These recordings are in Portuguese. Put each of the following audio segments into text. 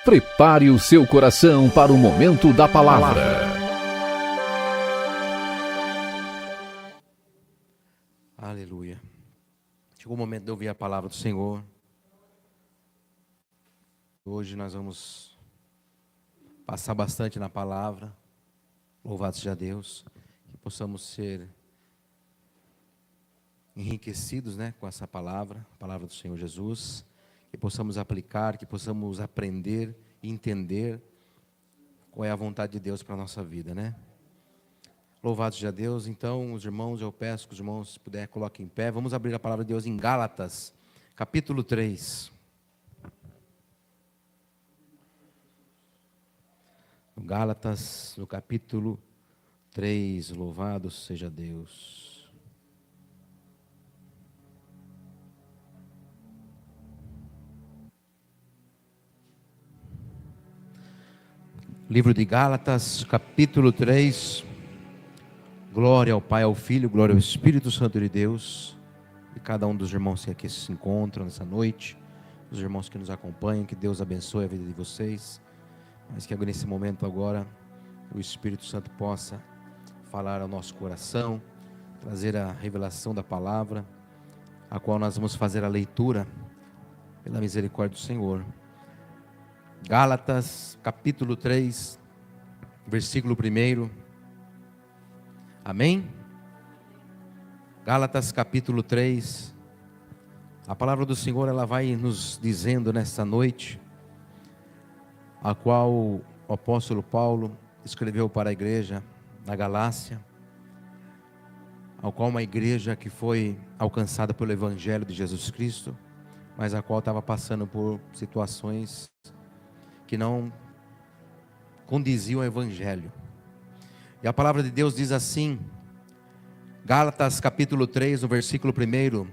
Prepare o seu coração para o momento da palavra. Aleluia. Chegou o momento de ouvir a palavra do Senhor. Hoje nós vamos passar bastante na palavra. Louvado seja Deus. Que possamos ser enriquecidos, com essa palavra, a palavra do Senhor Jesus. Que possamos aplicar, que possamos aprender e entender qual é a vontade de Deus para a nossa vida, Louvado seja Deus. Então, os irmãos, eu peço que os irmãos, se puder, coloquem em pé. Vamos abrir a palavra de Deus em Gálatas, capítulo 3. Gálatas, no capítulo 3, louvado seja Deus. Livro de Gálatas, capítulo 3. Glória ao Pai, ao Filho, glória ao Espírito Santo de Deus. E cada um dos irmãos que aqui se encontram nessa noite, os irmãos que nos acompanham, que Deus abençoe a vida de vocês. Mas que nesse momento agora, o Espírito Santo possa falar ao nosso coração, trazer a revelação da palavra, a qual nós vamos fazer a leitura, pela misericórdia do Senhor. Gálatas, capítulo 3, versículo 1. Amém? Gálatas, capítulo 3. A palavra do Senhor, ela vai nos dizendo nesta noite, a qual o apóstolo Paulo escreveu para a igreja da Galácia, a qual uma igreja que foi alcançada pelo Evangelho de Jesus Cristo, mas a qual estava passando por situações que não condiziam ao Evangelho. E a palavra de Deus diz assim, Gálatas capítulo 3, no versículo 1: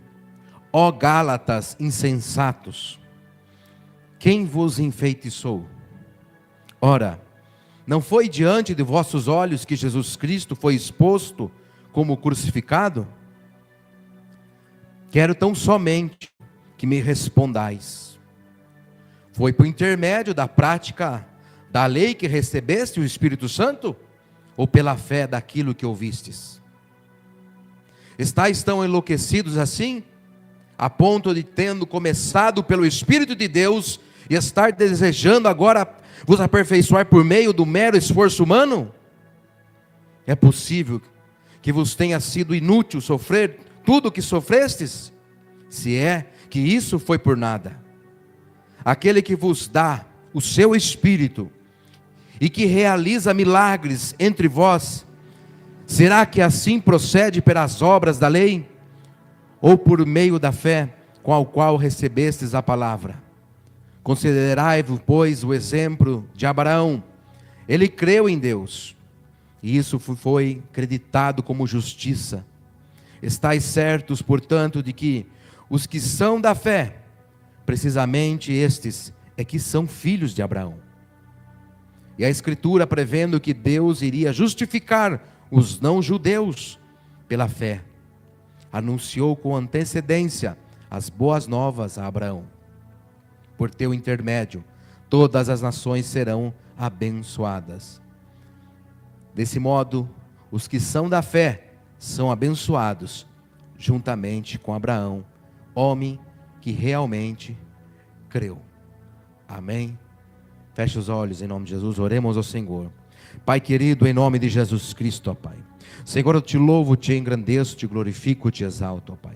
Ó Gálatas insensatos, quem vos enfeitiçou? Ora, não foi diante de vossos olhos que Jesus Cristo foi exposto como crucificado? Quero tão somente que me respondais. Foi por intermédio da prática da lei que recebeste o Espírito Santo? Ou pela fé daquilo que ouvistes? Estais tão enlouquecidos assim, a ponto de, tendo começado pelo Espírito de Deus, e estar desejando agora vos aperfeiçoar por meio do mero esforço humano? É possível que vos tenha sido inútil sofrer tudo o que sofrestes? Se é que isso foi por nada. Aquele que vos dá o seu Espírito e que realiza milagres entre vós, será que assim procede pelas obras da lei, ou por meio da fé com a qual recebestes a palavra? Considerai-vos, pois, o exemplo de Abraão. Ele creu em Deus, e isso foi creditado como justiça. Estais certos, portanto, de que os que são da fé, precisamente estes é que são filhos de Abraão. E a Escritura, prevendo que Deus iria justificar os não-judeus pela fé, anunciou com antecedência as boas novas a Abraão. Por teu intermédio, todas as nações serão abençoadas. Desse modo, os que são da fé são abençoados, juntamente com Abraão, homem que realmente creu. Amém? Feche os olhos em nome de Jesus, oremos ao Senhor. Pai querido, em nome de Jesus Cristo, ó Pai. Senhor, eu te louvo, te engrandeço, te glorifico, te exalto, ó Pai.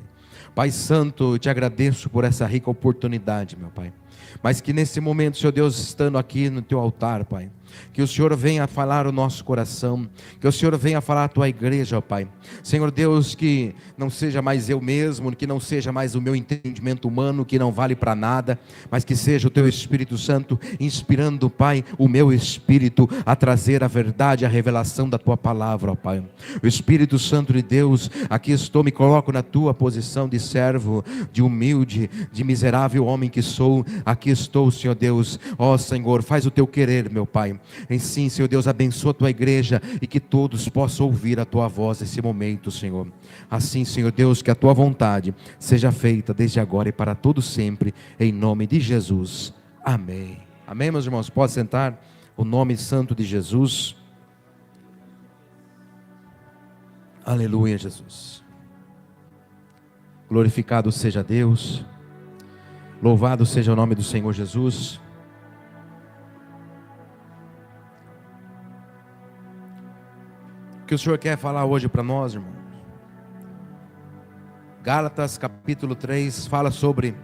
Pai Santo, eu te agradeço por essa rica oportunidade, meu Pai. Mas que nesse momento, Senhor Deus, estando aqui no teu altar, Pai, que o Senhor venha falar o nosso coração, que o Senhor venha falar a tua igreja, ó Pai. Senhor Deus, que não seja mais eu mesmo, que não seja mais o meu entendimento humano, que não vale para nada, mas que seja o teu Espírito Santo inspirando, Pai, o meu espírito a trazer a verdade, a revelação da tua palavra, ó Pai. O Espírito Santo de Deus, aqui estou, me coloco na tua posição de servo, de humilde, de miserável homem que sou. Aqui estou, Senhor Deus, ó Senhor, faz o teu querer, meu Pai. Em sim, Senhor Deus, abençoa a tua igreja e que todos possam ouvir a tua voz nesse momento, Senhor. Assim, Senhor Deus, que a tua vontade seja feita desde agora e para todo sempre, em nome de Jesus. Amém Amém, meus irmãos? Pode sentar. O nome santo de Jesus. Aleluia, Jesus. Glorificado seja Deus. Louvado seja o nome do Senhor Jesus. O que o Senhor quer falar hoje para nós, irmão? Gálatas capítulo 3 fala sobre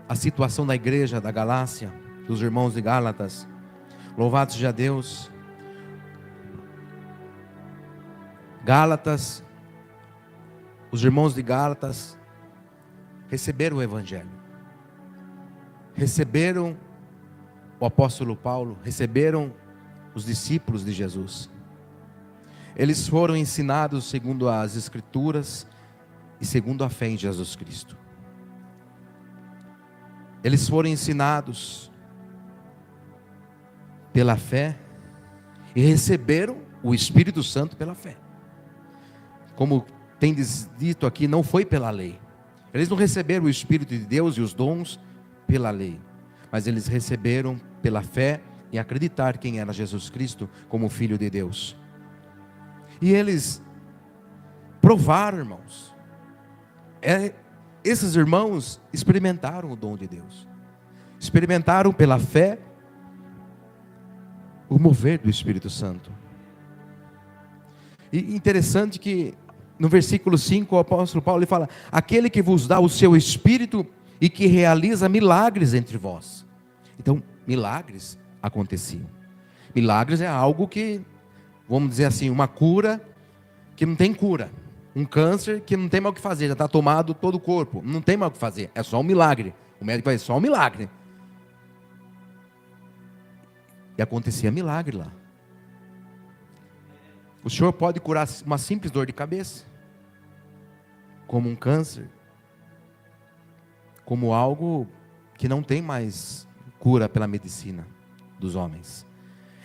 a situação da igreja da Galácia, dos irmãos de Gálatas. Louvado seja Deus. Gálatas, os irmãos de Gálatas receberam o Evangelho, receberam o apóstolo Paulo, receberam os discípulos de Jesus. Eles foram ensinados segundo as Escrituras e segundo a fé em Jesus Cristo. Eles foram ensinados pela fé e receberam o Espírito Santo pela fé. Como tem dito aqui, não foi pela lei. Eles não receberam o Espírito de Deus e os dons pela lei, mas eles receberam pela fé e acreditar quem era Jesus Cristo como Filho de Deus. E eles provaram, irmãos. Esses irmãos experimentaram o dom de Deus. Experimentaram pela fé o mover do Espírito Santo. E interessante que no versículo 5 o apóstolo Paulo ele fala: aquele que vos dá o seu Espírito e que realiza milagres entre vós. Então, milagres aconteciam. Milagres é algo que, vamos dizer assim, uma cura que não tem cura. Um câncer que não tem mais o que fazer, já está tomado todo o corpo. Não tem mais o que fazer, é só um milagre. O médico vai, só um milagre. E acontecia milagre lá. O Senhor pode curar uma simples dor de cabeça, como um câncer, como algo que não tem mais cura pela medicina dos homens.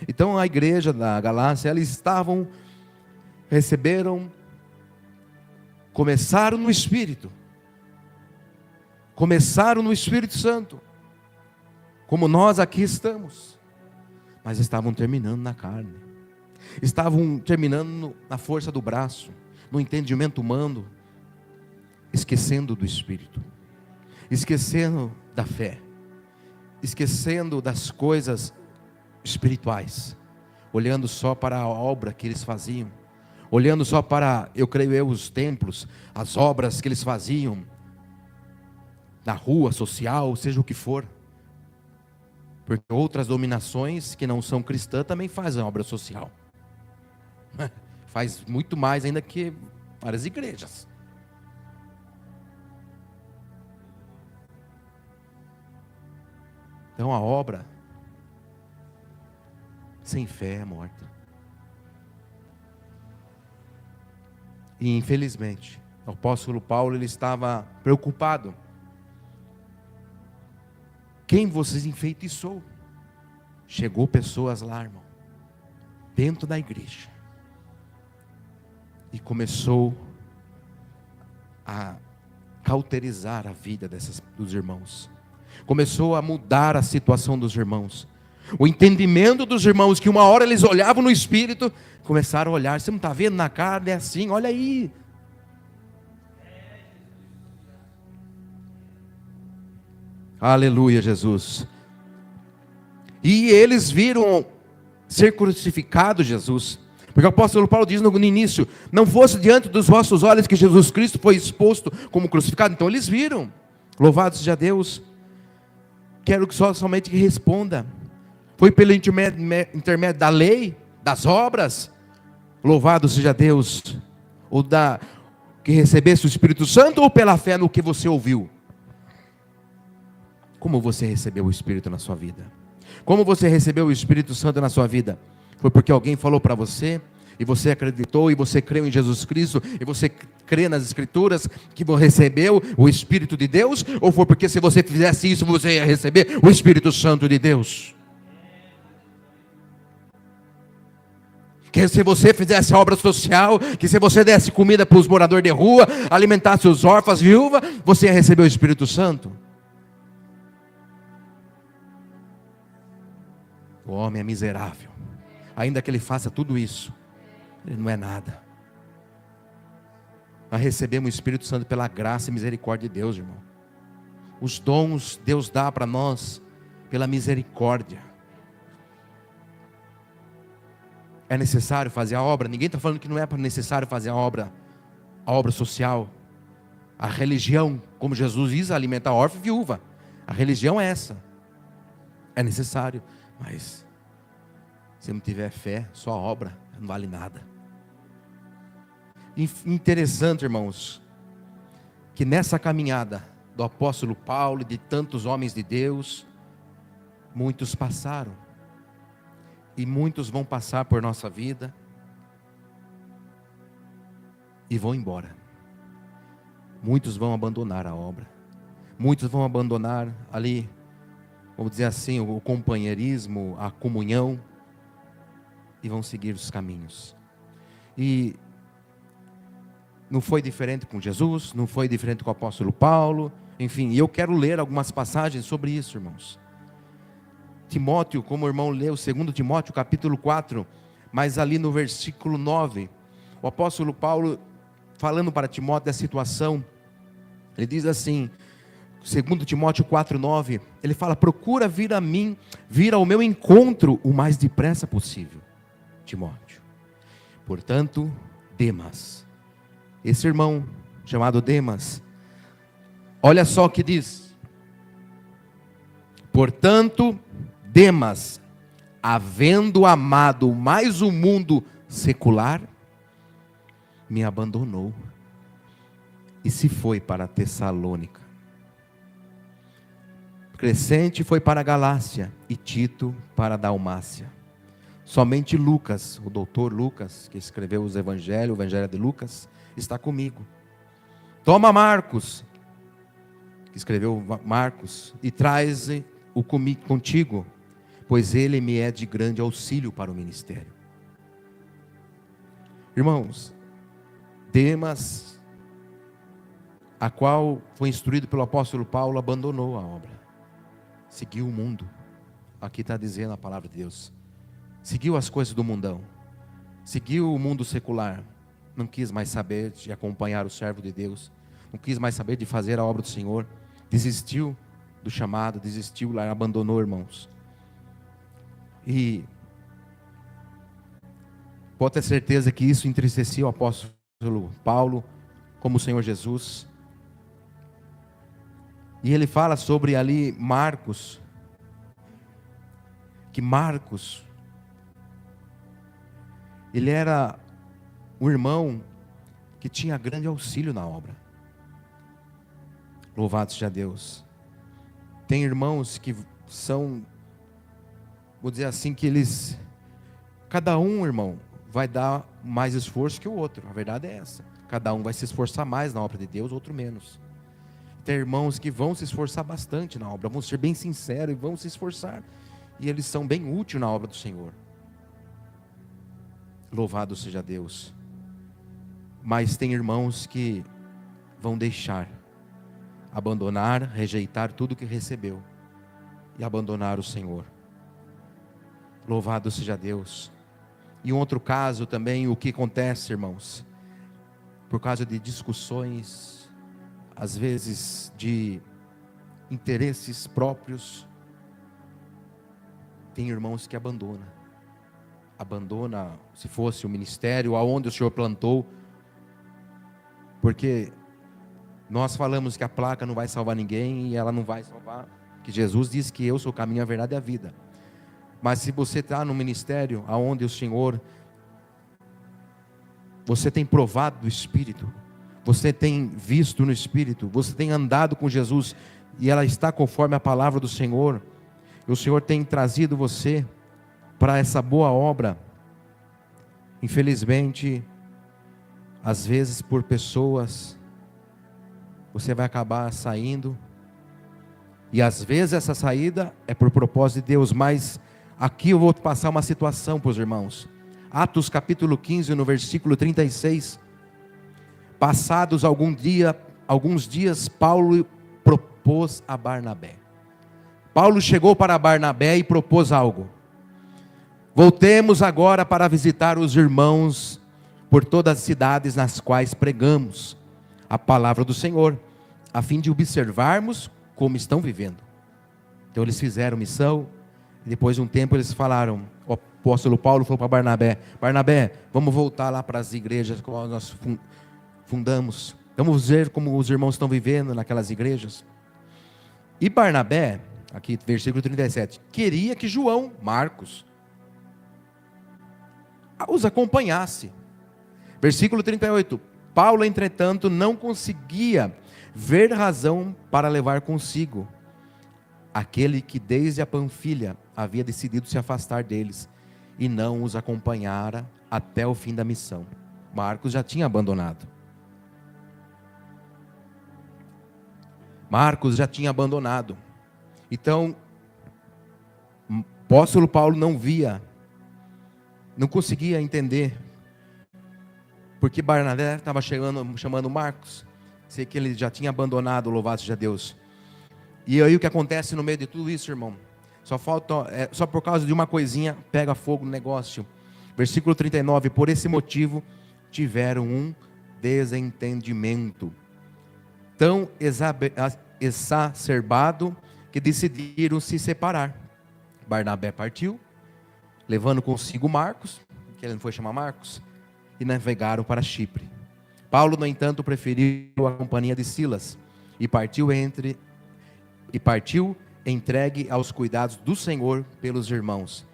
Então a igreja da Galácia, eles receberam, começaram no Espírito Santo, como nós aqui estamos, mas estavam terminando na carne, estavam terminando na força do braço, no entendimento humano, esquecendo do Espírito, esquecendo da fé, esquecendo das coisas espirituais, olhando só para a obra que eles faziam, olhando só para, eu creio os templos, as obras que eles faziam, na rua, social, seja o que for, porque outras dominações que não são cristãs também fazem obra social, faz muito mais ainda que várias igrejas. Então a obra sem fé é morta. E infelizmente, o apóstolo Paulo ele estava preocupado. Quem vocês enfeitiçou? Chegou pessoas lá, irmão, dentro da igreja, e começou a cauterizar a vida dos irmãos. Começou a mudar a situação dos irmãos. O entendimento dos irmãos, que uma hora eles olhavam no Espírito, começaram a olhar, você não está vendo na carne, é assim, olha aí. Aleluia, Jesus. E eles viram ser crucificado Jesus, porque o apóstolo Paulo diz no início: não fosse diante dos vossos olhos que Jesus Cristo foi exposto como crucificado. Então eles viram. Louvado seja Deus. Quero que somente que responda: foi pelo intermédio da lei, das obras? Louvado seja Deus. Ou que recebesse o Espírito Santo, ou pela fé no que você ouviu? Como você recebeu o Espírito na sua vida? Como você recebeu o Espírito Santo na sua vida? Foi porque alguém falou para você, e você acreditou, e você creu em Jesus Cristo, e você crê nas Escrituras, que você recebeu o Espírito de Deus? Ou foi porque se você fizesse isso, você ia receber o Espírito Santo de Deus? Que se você fizesse obra social, que se você desse comida para os moradores de rua, alimentasse os órfãos, viúvas, você ia receber o Espírito Santo? O homem é miserável. Ainda que ele faça tudo isso, ele não é nada. Nós recebemos o Espírito Santo pela graça e misericórdia de Deus, irmão. Os dons Deus dá para nós pela misericórdia. É necessário fazer a obra? Ninguém está falando que não é necessário fazer a obra social. A religião, como Jesus diz, alimenta órfão e viúva. A religião é essa. É necessário, mas se não tiver fé, só a obra não vale nada. Interessante, irmãos, que nessa caminhada do apóstolo Paulo e de tantos homens de Deus, muitos passaram, e muitos vão passar por nossa vida, e vão embora. Muitos vão abandonar a obra, muitos vão abandonar ali, vamos dizer assim, o companheirismo, a comunhão, e vão seguir os caminhos. E não foi diferente com Jesus, não foi diferente com o apóstolo Paulo, enfim, e eu quero ler algumas passagens sobre isso, irmãos. Timóteo, como o irmão leu, 2 Timóteo capítulo 4, mas ali no versículo 9, o apóstolo Paulo, falando para Timóteo da situação, ele diz assim, 2 Timóteo 4, 9, ele fala: procura vir a mim, vir ao meu encontro o mais depressa possível, Timóteo. Portanto, Demas, esse irmão chamado Demas, olha só o que diz: portanto, Demas, havendo amado mais o mundo secular, me abandonou e se foi para Tessalônica. Crescente foi para a Galácia e Tito para a Dalmácia. Somente Lucas, o doutor Lucas, que escreveu os evangelhos, o evangelho de Lucas, está comigo. Toma Marcos, que escreveu Marcos, e traz-o contigo, pois ele me é de grande auxílio para o ministério. Irmãos, Demas, a qual foi instruído pelo apóstolo Paulo, abandonou a obra, seguiu o mundo. Aqui está dizendo a palavra de Deus, seguiu as coisas do mundão, seguiu o mundo secular, não quis mais saber de acompanhar o servo de Deus, não quis mais saber de fazer a obra do Senhor, desistiu do chamado, desistiu, abandonou, irmãos. E pode ter certeza que isso entristecia o apóstolo Paulo, como o Senhor Jesus. E ele fala sobre ali Marcos, que Marcos, ele era um irmão que tinha grande auxílio na obra. Louvado seja Deus. Tem irmãos que são, vou dizer assim, que eles, cada um, irmão, vai dar mais esforço que o outro. A verdade é essa. Cada um vai se esforçar mais na obra de Deus, outro menos. Tem irmãos que vão se esforçar bastante na obra, vão ser bem sinceros e vão se esforçar, e eles são bem úteis na obra do Senhor. Louvado seja Deus. Mas tem irmãos que vão deixar, abandonar, rejeitar tudo que recebeu e abandonar o Senhor. Louvado seja Deus. E um outro caso também, o que acontece, irmãos, por causa de discussões, às vezes de interesses próprios, tem irmãos que abandona, se fosse o ministério, aonde o Senhor plantou, porque nós falamos que a placa não vai salvar ninguém, e ela não vai salvar, que Jesus disse que eu sou o caminho, a verdade e a vida. Mas se você está no ministério, aonde o Senhor, você tem provado do Espírito, você tem visto no Espírito, você tem andado com Jesus, e ela está conforme a palavra do Senhor, e o Senhor tem trazido você para essa boa obra. Infelizmente, às vezes por pessoas, você vai acabar saindo, e às vezes essa saída é por propósito de Deus, mas aqui eu vou passar uma situação para os irmãos. Atos capítulo 15, no versículo 36. Passados alguns dias, Paulo propôs a Barnabé. Paulo chegou para Barnabé e propôs algo. Voltemos agora para visitar os irmãos por todas as cidades nas quais pregamos a palavra do Senhor, a fim de observarmos como estão vivendo. Então eles fizeram missão, e depois de um tempo eles falaram, o apóstolo Paulo falou para Barnabé: Barnabé, vamos voltar lá para as igrejas que nós fundamos, vamos ver como os irmãos estão vivendo naquelas igrejas. E Barnabé, aqui versículo 37, queria que João, Marcos, os acompanhasse. Versículo 38, Paulo, entretanto, não conseguia ver razão para levar consigo aquele que desde a Panfilha havia decidido se afastar deles e não os acompanhara até o fim da missão. Marcos já tinha abandonado. Então, o apóstolo Paulo não conseguia entender porque Barnabé estava chamando Marcos. Sei que ele já tinha abandonado, louvado seja Deus. E aí o que acontece no meio de tudo isso, irmão? Só por causa de uma coisinha, pega fogo no negócio. Versículo 39, por esse motivo tiveram um desentendimento tão exacerbado que decidiram se separar. Barnabé partiu, levando consigo Marcos, que ele não foi chamar Marcos, e navegaram para Chipre. Paulo, no entanto, preferiu a companhia de Silas e partiu entregue aos cuidados do Senhor pelos irmãos.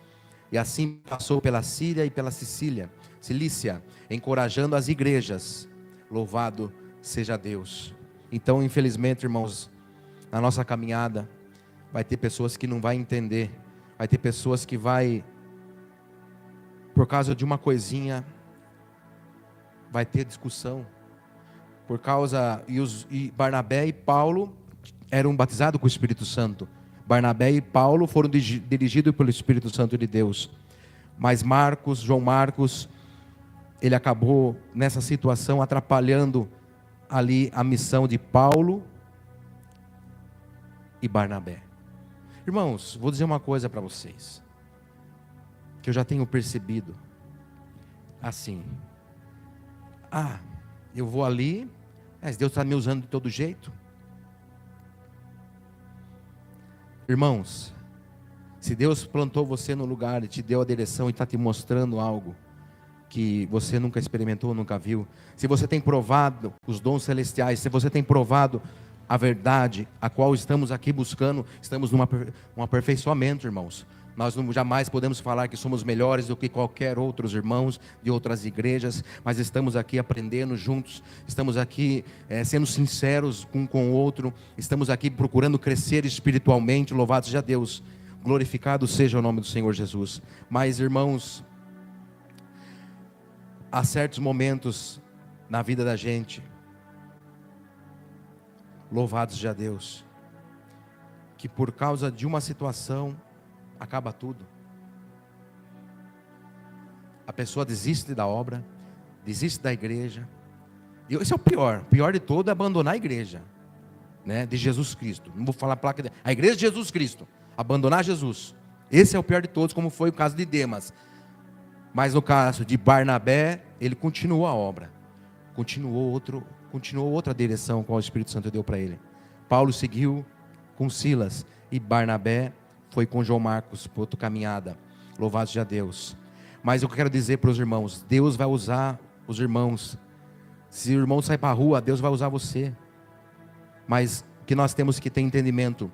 E assim passou pela Síria e pela Cilícia, encorajando as igrejas. Louvado seja Deus. Então, infelizmente, irmãos, na nossa caminhada vai ter pessoas que não vai entender, vai ter pessoas que por causa de uma coisinha, vai ter discussão, e Barnabé e Paulo eram batizados com o Espírito Santo. Barnabé e Paulo foram dirigidos pelo Espírito Santo de Deus. Mas João Marcos, ele acabou nessa situação atrapalhando ali a missão de Paulo e Barnabé. Irmãos, vou dizer uma coisa para vocês, que eu já tenho percebido, assim, eu vou ali, mas Deus está me usando de todo jeito. Irmãos, se Deus plantou você no lugar e te deu a direção e está te mostrando algo que você nunca experimentou, nunca viu, se você tem provado os dons celestiais, se você tem provado a verdade, a qual estamos aqui buscando, estamos num aperfeiçoamento, irmãos. Nós jamais podemos falar que somos melhores do que qualquer outros irmãos de outras igrejas, mas estamos aqui aprendendo juntos, estamos aqui sendo sinceros um com o outro, estamos aqui procurando crescer espiritualmente. Louvado seja Deus, glorificado seja o nome do Senhor Jesus. Mas, irmãos, há certos momentos na vida da gente, louvado seja Deus, que por causa de uma situação acaba tudo. A pessoa desiste da obra, desiste da igreja. E esse é o pior de todo, é abandonar a igreja, né, de Jesus Cristo. Não vou falar a igreja de Jesus Cristo, abandonar Jesus. Esse é o pior de todos, como foi o caso de Demas. Mas no caso de Barnabé, ele continuou a obra, continuou outra direção que o Espírito Santo deu para ele. Paulo seguiu com Silas e Barnabé foi com João Marcos por outra caminhada. Louvado seja Deus. Mas eu quero dizer para os irmãos, Deus vai usar os irmãos. Se o irmão sair para a rua, Deus vai usar você. Mas que nós temos que ter entendimento,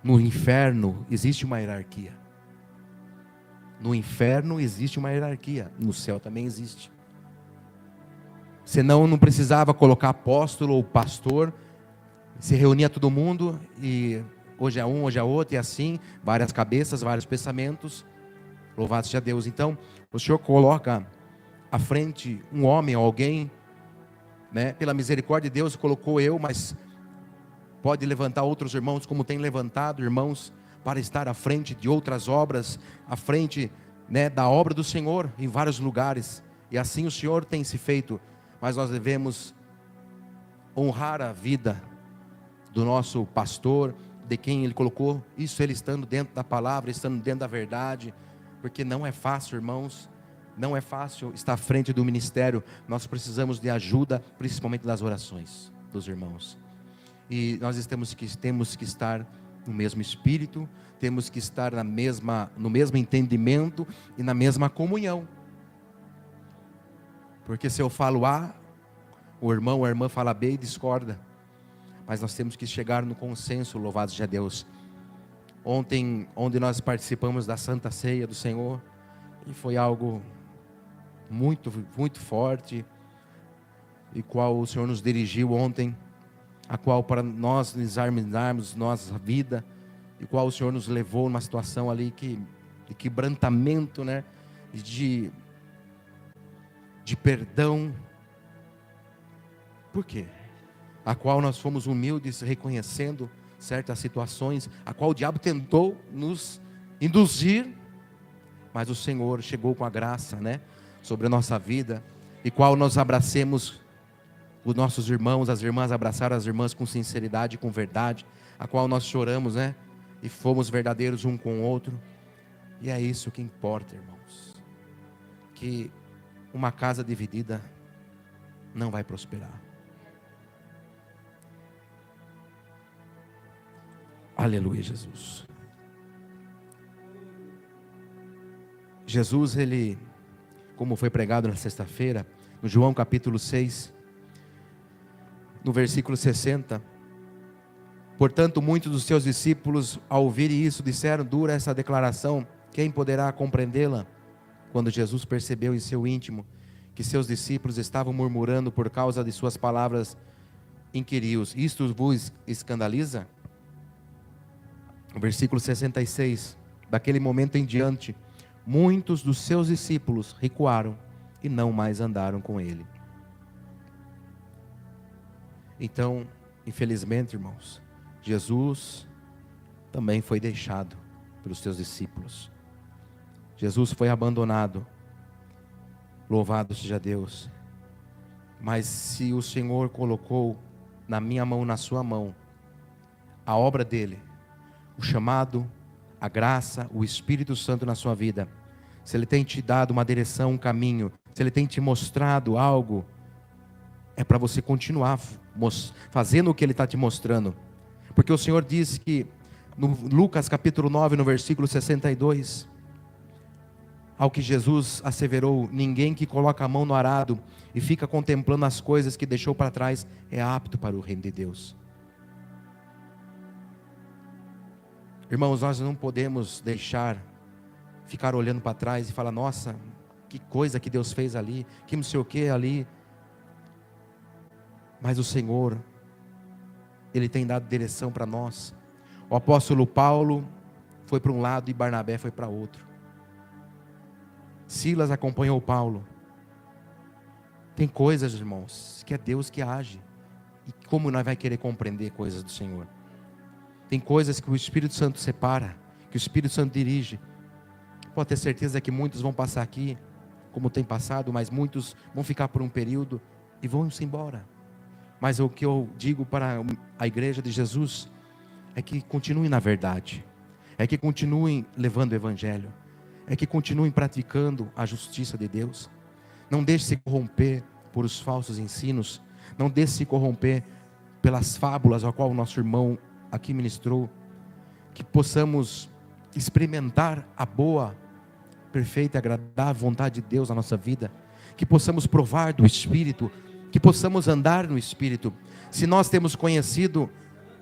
no inferno existe uma hierarquia. No inferno existe uma hierarquia, no céu também existe. Senão não precisava colocar apóstolo ou pastor, se reunia todo mundo e hoje é um, hoje é outro, e assim, várias cabeças, vários pensamentos. Louvado seja Deus. Então, o Senhor coloca à frente um homem, alguém, né? Pela misericórdia de Deus, colocou eu, mas pode levantar outros irmãos, como tem levantado irmãos, para estar à frente de outras obras, à frente, né, da obra do Senhor, em vários lugares. E assim o Senhor tem se feito, mas nós devemos honrar a vida do nosso pastor, de quem Ele colocou, isso ele estando dentro da palavra, estando dentro da verdade, porque não é fácil, irmãos, não é fácil estar à frente do ministério. Nós precisamos de ajuda, principalmente das orações dos irmãos. E nós temos que estar no mesmo espírito, temos que estar no mesmo entendimento e na mesma comunhão. Porque se eu falo A, o irmão ou a irmã fala B e discorda. Mas nós temos que chegar no consenso, louvado seja Deus. Ontem, onde nós participamos da Santa Ceia do Senhor, e foi algo muito, muito forte, e qual o Senhor nos dirigiu ontem, a qual para nós examinarmos nossa vida, e qual o Senhor nos levou numa situação ali de quebrantamento, né? De perdão. Por quê? A qual nós fomos humildes, reconhecendo certas situações, a qual o diabo tentou nos induzir, mas o Senhor chegou com a graça, né, sobre a nossa vida, e qual nós abracemos os nossos irmãos, as irmãs abraçaram as irmãs com sinceridade e com verdade, a qual nós choramos, né, e fomos verdadeiros um com o outro. E é isso que importa, irmãos, que uma casa dividida não vai prosperar. Aleluia, Jesus. Jesus, ele, como foi pregado na sexta-feira, no João capítulo 6, no versículo 60, portanto, muitos dos seus discípulos, ao ouvirem isso, disseram: dura essa declaração, quem poderá compreendê-la? Quando Jesus percebeu em seu íntimo que seus discípulos estavam murmurando por causa de suas palavras, inquiriu-os: isto vos escandaliza? No versículo 66, daquele momento em diante, muitos dos seus discípulos recuaram e não mais andaram com ele. Então, infelizmente, irmãos, Jesus também foi deixado pelos seus discípulos. Jesus foi abandonado. Louvado seja Deus. Mas se o Senhor colocou na minha mão, na sua mão, a obra dele, o chamado, a graça, o Espírito Santo na sua vida, se ele tem te dado uma direção, um caminho, se ele tem te mostrado algo, é para você continuar fazendo o que ele está te mostrando. Porque o Senhor diz que no Lucas capítulo 9, no versículo 62, ao que Jesus asseverou: ninguém que coloca a mão no arado e fica contemplando as coisas que deixou para trás é apto para o reino de Deus. Irmãos, nós não podemos ficar olhando para trás e falar: nossa, que coisa que Deus fez ali, que não sei o que ali. Mas o Senhor, ele tem dado direção para nós. O apóstolo Paulo foi para um lado e Barnabé foi para outro. Silas acompanhou Paulo. Tem coisas, irmãos, que é Deus que age. E como nós vamos querer compreender coisas do Senhor? Tem coisas que o Espírito Santo separa, que o Espírito Santo dirige. Pode ter certeza que muitos vão passar aqui, como tem passado, mas muitos vão ficar por um período e vão-se embora. Mas o que eu digo para a igreja de Jesus é que continuem na verdade, é que continuem levando o Evangelho, é que continuem praticando a justiça de Deus. Não deixe se corromper por os falsos ensinos, não deixe se corromper pelas fábulas a qual o nosso irmão aqui ministrou. Que possamos experimentar a boa, perfeita e agradável vontade de Deus na nossa vida, que possamos provar do Espírito, que possamos andar no Espírito. Se nós temos conhecido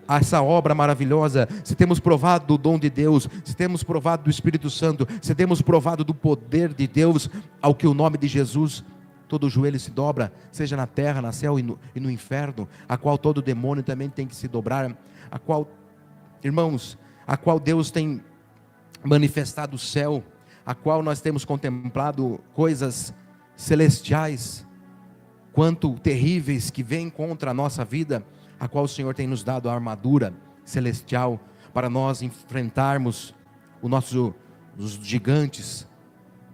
essa obra maravilhosa, se temos provado do dom de Deus, se temos provado do Espírito Santo, se temos provado do poder de Deus, ao que o nome de Jesus, todo joelho se dobra, seja na terra, no céu e no inferno, a qual todo demônio também tem que se dobrar, a qual, irmãos, a qual Deus tem manifestado o céu, a qual nós temos contemplado coisas celestiais, quanto terríveis que vêm contra a nossa vida, a qual o Senhor tem nos dado a armadura celestial, para nós enfrentarmos os gigantes,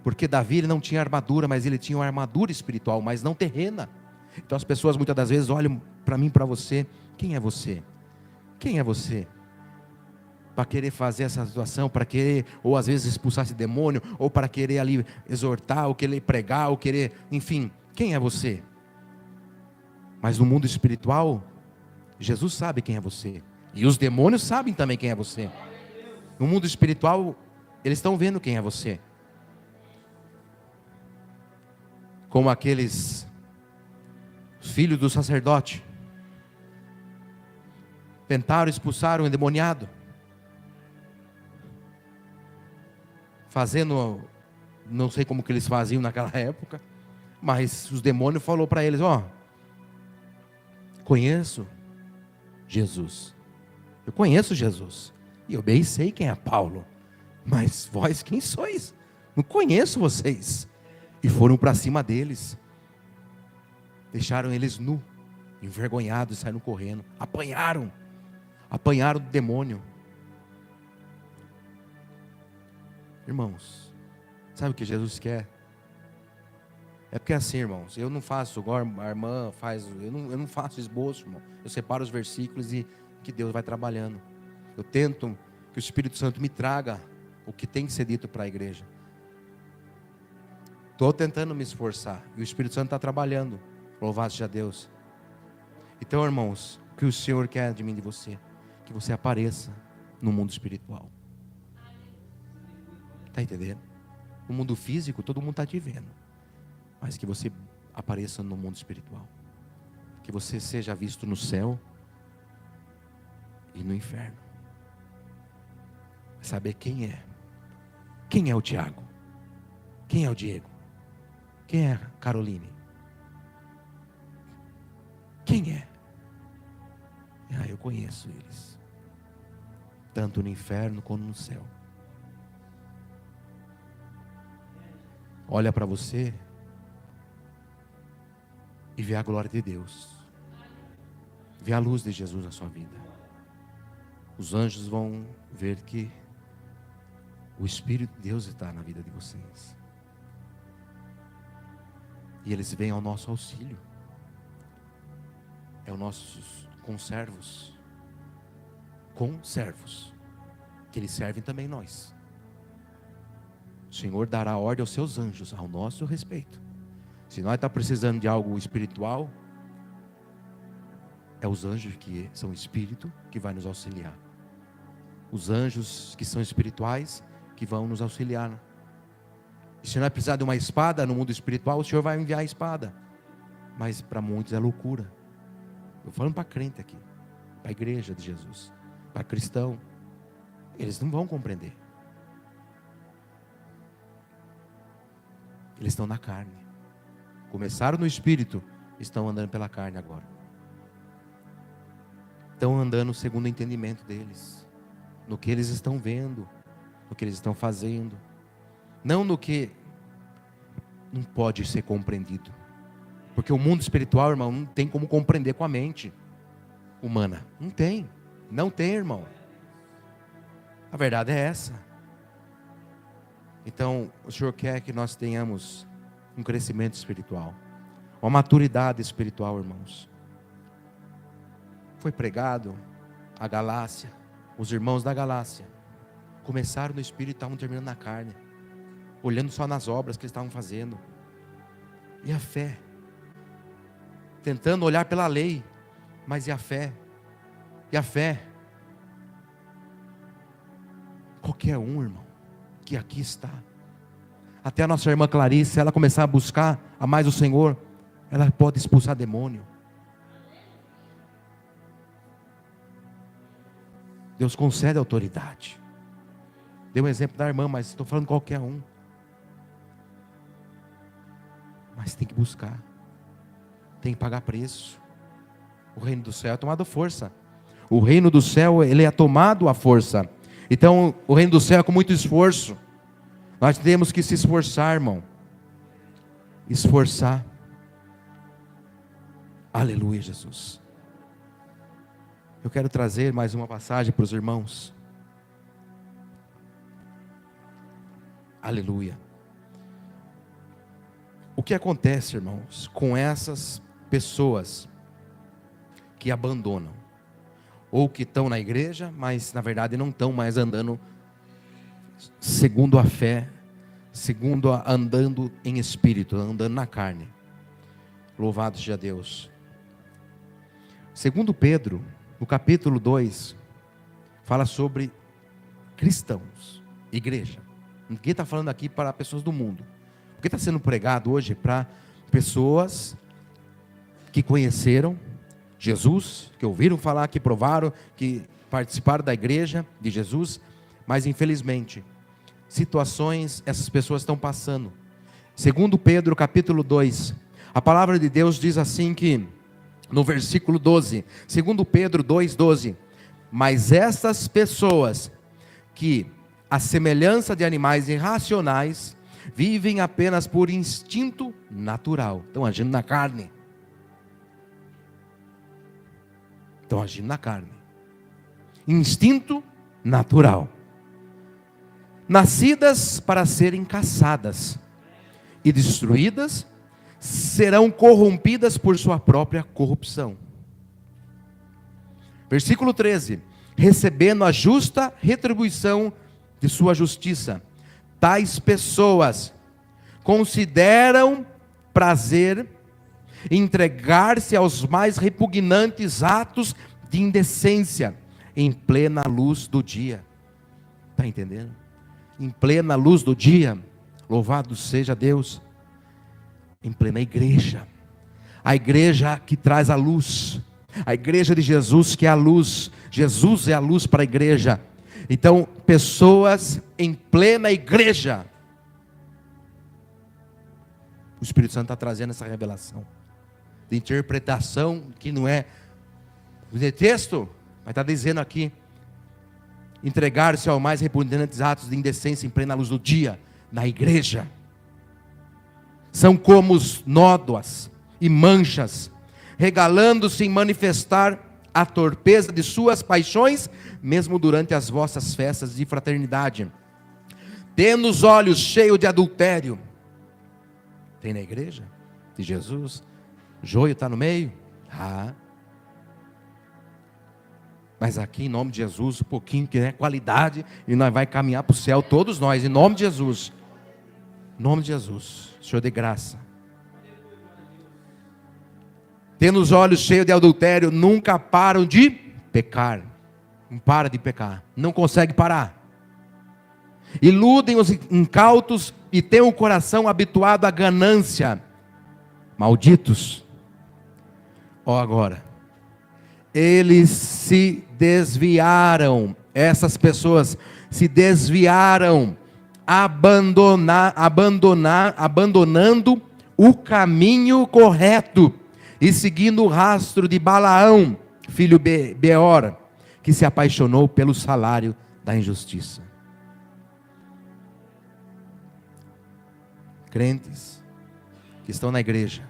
porque Davi ele não tinha armadura, mas ele tinha uma armadura espiritual, mas não terrena. Então as pessoas muitas das vezes olham para mim, para você: quem é você? Quem é você? para querer fazer essa situação, para querer, ou às vezes expulsar esse demônio, ou para querer ali exortar, ou querer pregar, ou querer, enfim, quem é você? Mas no mundo espiritual, Jesus sabe quem é você, e os demônios sabem também quem é você. No mundo espiritual, eles estão vendo quem é você. Como aqueles filhos do sacerdote, tentaram expulsar o endemoniado, fazendo, não sei como que eles faziam naquela época, mas os demônios falaram para eles: ó, conheço Jesus, eu conheço Jesus, e eu bem sei quem é Paulo, mas vós quem sois? Não conheço vocês. E foram para cima deles, deixaram eles nu, envergonhados, e saíram correndo, apanharam do demônio. Irmãos, sabe o que Jesus quer? É porque assim, irmãos, eu não faço igual a irmã faz, eu não faço esboço, irmão. Eu separo os versículos e que Deus vai trabalhando. Eu tento que o Espírito Santo me traga o que tem que ser dito para a igreja. Estou tentando me esforçar, e o Espírito Santo está trabalhando, louvado seja Deus. Então, irmãos, o que o Senhor quer de mim e de você? Que você apareça no mundo espiritual. Está entendendo? No mundo físico, todo mundo está te vendo, mas que você apareça no mundo espiritual. Que você seja visto no céu e no inferno. Saber quem é. Quem é o Tiago? Quem é o Diego? Quem é a Caroline? Quem é? Eu conheço eles, tanto no inferno como no céu. Olha para você e vê a glória de Deus, vê a luz de Jesus na sua vida. Os anjos vão ver que o Espírito de Deus está na vida de vocês, e eles vêm ao nosso auxílio. É os nossos conservos, que eles servem também nós. O Senhor dará ordem aos seus anjos ao nosso respeito. Se nós estamos precisando de algo espiritual, é os anjos que são espírito que vai nos auxiliar. Os anjos que são espirituais que vão nos auxiliar. E se nós precisar de uma espada no mundo espiritual, o Senhor vai enviar a espada. Mas para muitos é loucura. Eu falando para crente aqui, para a igreja de Jesus, para cristão, eles não vão compreender. Eles estão na carne. Começaram no espírito, estão andando pela carne agora. Estão andando segundo o entendimento deles, no que eles estão vendo, no que eles estão fazendo, não no que não pode ser compreendido. Porque o mundo espiritual, irmão, não tem como compreender com a mente humana. Não tem, irmão. A verdade é essa. Então, o Senhor quer que nós tenhamos um crescimento espiritual, uma maturidade espiritual, irmãos. Foi pregado a Galácia, os irmãos da Galácia começaram no espírito e estavam terminando na carne, olhando só nas obras que eles estavam fazendo. E a fé? Tentando olhar pela lei, mas e a fé? E a fé? Qualquer um, irmão, que aqui está, até a nossa irmã Clarice, se ela começar a buscar a mais o Senhor, ela pode expulsar demônio. Deus concede autoridade. Dei um exemplo da irmã, mas estou falando qualquer um. Mas tem que buscar, tem que pagar preço. O reino do céu é tomado à força. O reino do céu, ele é tomado à força. Então, o reino do céu é com muito esforço. Nós temos que se esforçar, irmão. Esforçar. Aleluia, Jesus. Eu quero trazer mais uma passagem para os irmãos. Aleluia. O que acontece, irmãos, com essas pessoas que abandonam? ou que estão na igreja, mas na verdade não estão mais andando segundo a fé, andando em espírito, andando na carne. Louvado seja Deus. Segundo Pedro, no capítulo 2, fala sobre cristãos, igreja. Ninguém está falando aqui para pessoas do mundo. O que está sendo pregado hoje é para pessoas que conheceram Jesus, que ouviram falar, que provaram, que participaram da igreja de Jesus, mas infelizmente, situações essas pessoas estão passando. Segundo Pedro capítulo 2, a palavra de Deus diz assim que, no versículo 12, segundo Pedro 2,12, mas essas pessoas que, à semelhança de animais irracionais, vivem apenas por instinto natural, estão agindo na carne. Estão agindo na carne. Instinto natural. Nascidas para serem caçadas e destruídas, serão corrompidas por sua própria corrupção. Versículo 13. Recebendo a justa retribuição de sua justiça. Tais pessoas consideram prazer entregar-se aos mais repugnantes atos de indecência em plena luz do dia. Está entendendo? Em plena luz do dia, louvado seja Deus, em plena igreja, a igreja que traz a luz, a igreja de Jesus que é a luz, Jesus é a luz para a igreja. Então, pessoas em plena igreja, o Espírito Santo está trazendo essa revelação, de interpretação que não é o texto, mas está dizendo aqui, entregar-se aos mais repugnantes atos de indecência em plena luz do dia, na igreja, são como nódoas e manchas, regalando-se em manifestar a torpeza de suas paixões, mesmo durante as vossas festas de fraternidade, tendo os olhos cheios de adultério. Tem na igreja de Jesus? Joio está no meio? Mas aqui em nome de Jesus, um pouquinho que é qualidade, e nós vai caminhar para o céu, todos nós, em nome de Jesus. Em nome de Jesus, Senhor de graça. Tendo os olhos cheios de adultério, nunca param de pecar. Não para de pecar, não consegue parar. Iludem os incautos e têm o coração habituado à ganância. Malditos. Agora, eles se desviaram, essas pessoas se desviaram, abandonando o caminho correto e seguindo o rastro de Balaão, filho de Beor, que se apaixonou pelo salário da injustiça. Crentes que estão na igreja,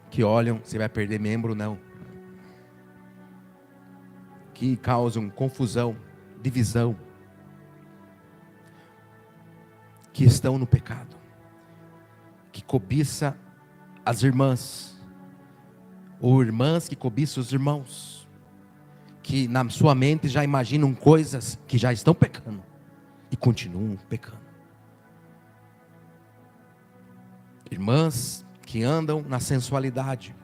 que olham, você vai perder membro, não, que causam confusão, divisão, que estão no pecado, que cobiça as irmãs, ou irmãs que cobiçam os irmãos, que na sua mente já imaginam coisas que já estão pecando, e continuam pecando. Irmãs que andam na sensualidade,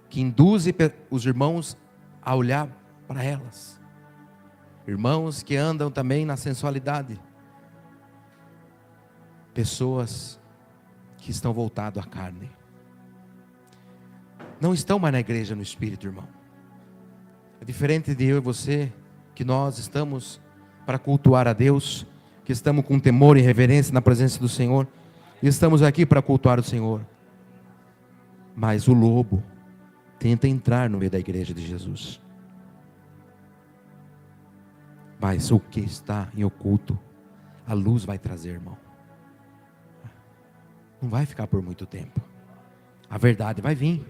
que induzem os irmãos a olhar para elas. Irmãos que andam também na sensualidade. Pessoas que estão voltadas à carne. Não estão mais na igreja no Espírito, irmão. É diferente de eu e você, que nós estamos para cultuar a Deus, que estamos com temor e reverência na presença do Senhor. E estamos aqui para cultuar o Senhor. Mas o lobo tenta entrar no meio da igreja de Jesus. Mas o que está em oculto, a luz vai trazer, irmão. Não vai ficar por muito tempo. A verdade vai vir.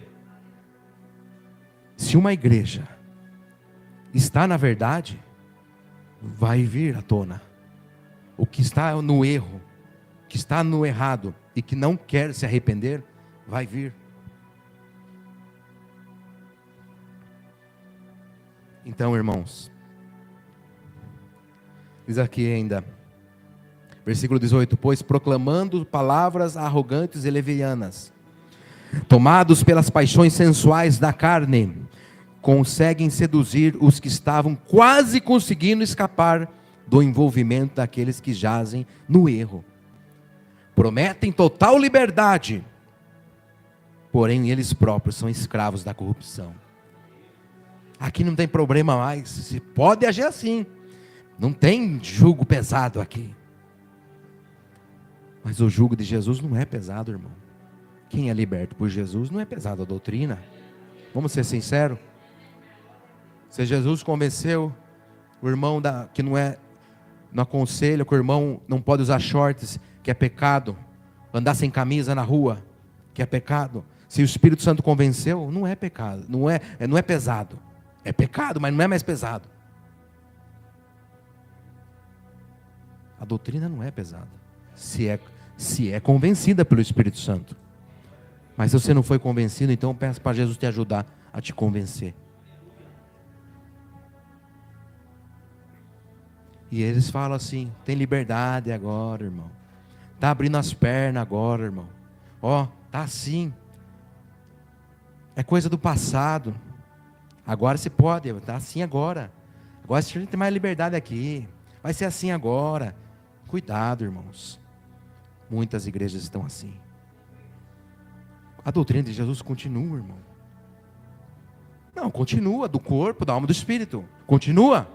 Se uma igreja está na verdade, vai vir à tona. O que está no erro, que está no errado e que não quer se arrepender, vai vir. Então, irmãos, diz aqui ainda, versículo 18: pois proclamando palavras arrogantes e levianas, tomados pelas paixões sensuais da carne, conseguem seduzir os que estavam quase conseguindo escapar do envolvimento daqueles que jazem no erro. Prometem total liberdade, porém eles próprios são escravos da corrupção. Aqui não tem problema mais, se pode agir assim, não tem jugo pesado aqui. Mas o jugo de Jesus não é pesado, irmão. Quem é liberto por Jesus não é pesado a doutrina. Vamos ser sinceros. Se Jesus convenceu o irmão que não aconselha, que o irmão não pode usar shorts, que é pecado, andar sem camisa na rua, que é pecado. Se o Espírito Santo convenceu, não é pecado, não é pesado. É pecado, mas não é mais pesado. A doutrina não é pesada, se é convencida pelo Espírito Santo. Mas se você não foi convencido, então peça para Jesus te ajudar a te convencer. E eles falam assim: tem liberdade agora, irmão. Está abrindo as pernas agora, irmão. Ó, está assim. É coisa do passado. Agora se pode, está assim agora. Agora a gente tem mais liberdade aqui. Vai ser assim agora. Cuidado, irmãos. Muitas igrejas estão assim. A doutrina de Jesus continua, irmão. Não, continua, do corpo, da alma e do espírito. Continua.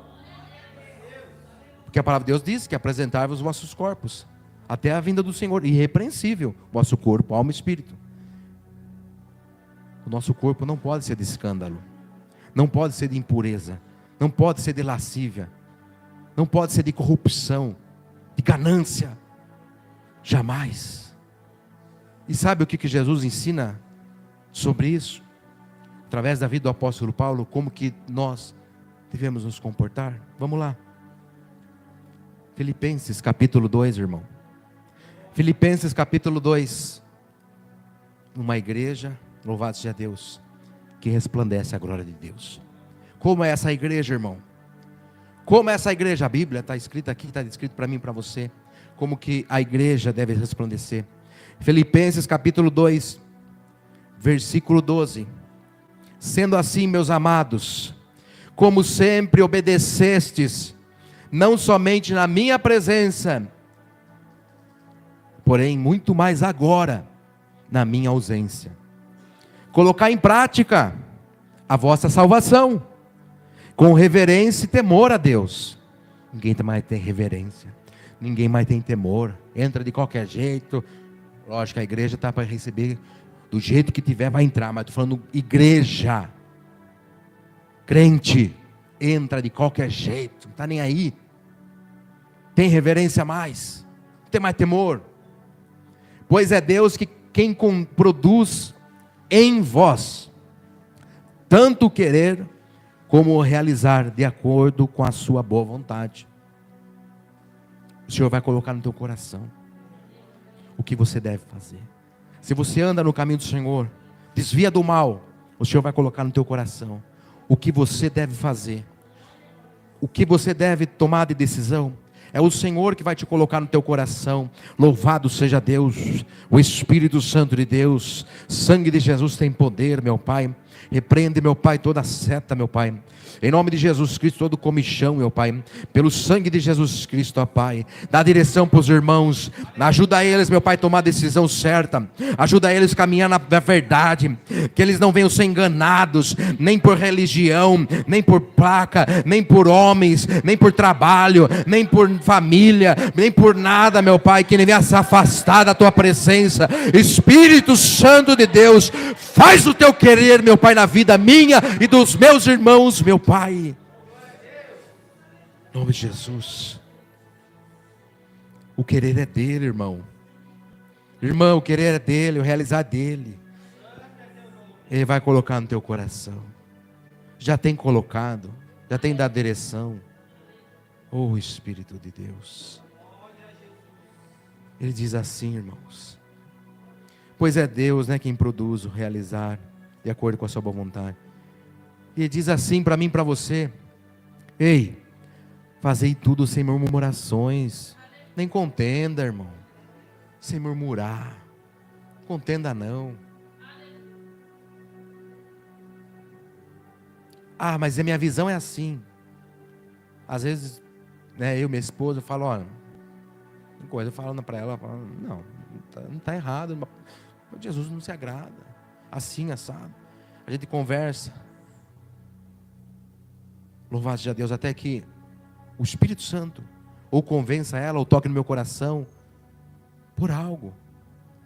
Porque a palavra de Deus diz que apresentai-vos os vossos corpos até a vinda do Senhor, irrepreensível, vosso corpo, alma e espírito. O nosso corpo não pode ser de escândalo, não pode ser de impureza, não pode ser de lascívia, não pode ser de corrupção, de ganância, jamais. E sabe o que Jesus ensina sobre isso? Através da vida do apóstolo Paulo, como que nós devemos nos comportar? Vamos lá. Filipenses capítulo 2, irmão. Filipenses capítulo 2. Uma igreja, louvado seja Deus, que resplandece a glória de Deus. Como é essa igreja, irmão? Como é essa igreja? A Bíblia está escrita aqui, está escrito para mim e para você. Como que a igreja deve resplandecer. Filipenses capítulo 2, versículo 12. Sendo assim, meus amados, como sempre obedecestes, não somente na minha presença, porém muito mais agora, na minha ausência. Colocar em prática a vossa salvação, com reverência e temor a Deus. Ninguém mais tem reverência, ninguém mais tem temor, entra de qualquer jeito. Lógico, a igreja está para receber do jeito que tiver, vai entrar, mas estou falando igreja, crente, entra de qualquer jeito, não está nem aí. Tem reverência mais, não tem mais temor. Pois é Deus quem produz em vós, tanto o querer, como o realizar, de acordo com a sua boa vontade. O Senhor vai colocar no teu coração o que você deve fazer. Se você anda no caminho do Senhor, desvia do mal, o Senhor vai colocar no teu coração o que você deve fazer, o que você deve tomar de decisão. É o Senhor que vai te colocar no teu coração. Louvado seja Deus, o Espírito Santo de Deus. Sangue de Jesus tem poder, meu Pai. Repreende, meu Pai, toda seta, meu Pai. Em nome de Jesus Cristo, todo comichão, meu Pai. Pelo sangue de Jesus Cristo, ó Pai. Dá direção para os irmãos. Ajuda eles, meu Pai, a tomar a decisão certa. Ajuda eles a caminhar na verdade. Que eles não venham ser enganados, nem por religião, nem por placa, nem por homens, nem por trabalho, nem por família, nem por nada, meu Pai. Que ele venha se afastar da Tua presença. Espírito Santo de Deus, faz o Teu querer, meu Pai, na vida minha e dos meus irmãos, meu Pai, em nome de Jesus. O querer é dele, irmão. Irmão, o querer é dele, o realizar é dele. Ele vai colocar no teu coração. Já tem colocado, já tem dado direção. Oh, Espírito de Deus. Ele diz assim, irmãos: pois é Deus, né, quem produz o realizar de acordo com a sua boa vontade. E ele diz assim para mim e para você: Ei, fazei tudo sem murmurações, nem contenda, irmão, sem murmurar, contenda não. Ah, mas a minha visão é assim. Às vezes, né, eu e minha esposa, eu falo, olha, coisa, eu falo para ela, não está errado, Jesus não se agrada, assim, assado. A gente conversa, louvado seja Deus, até que o Espírito Santo ou convença ela, ou toque no meu coração, por algo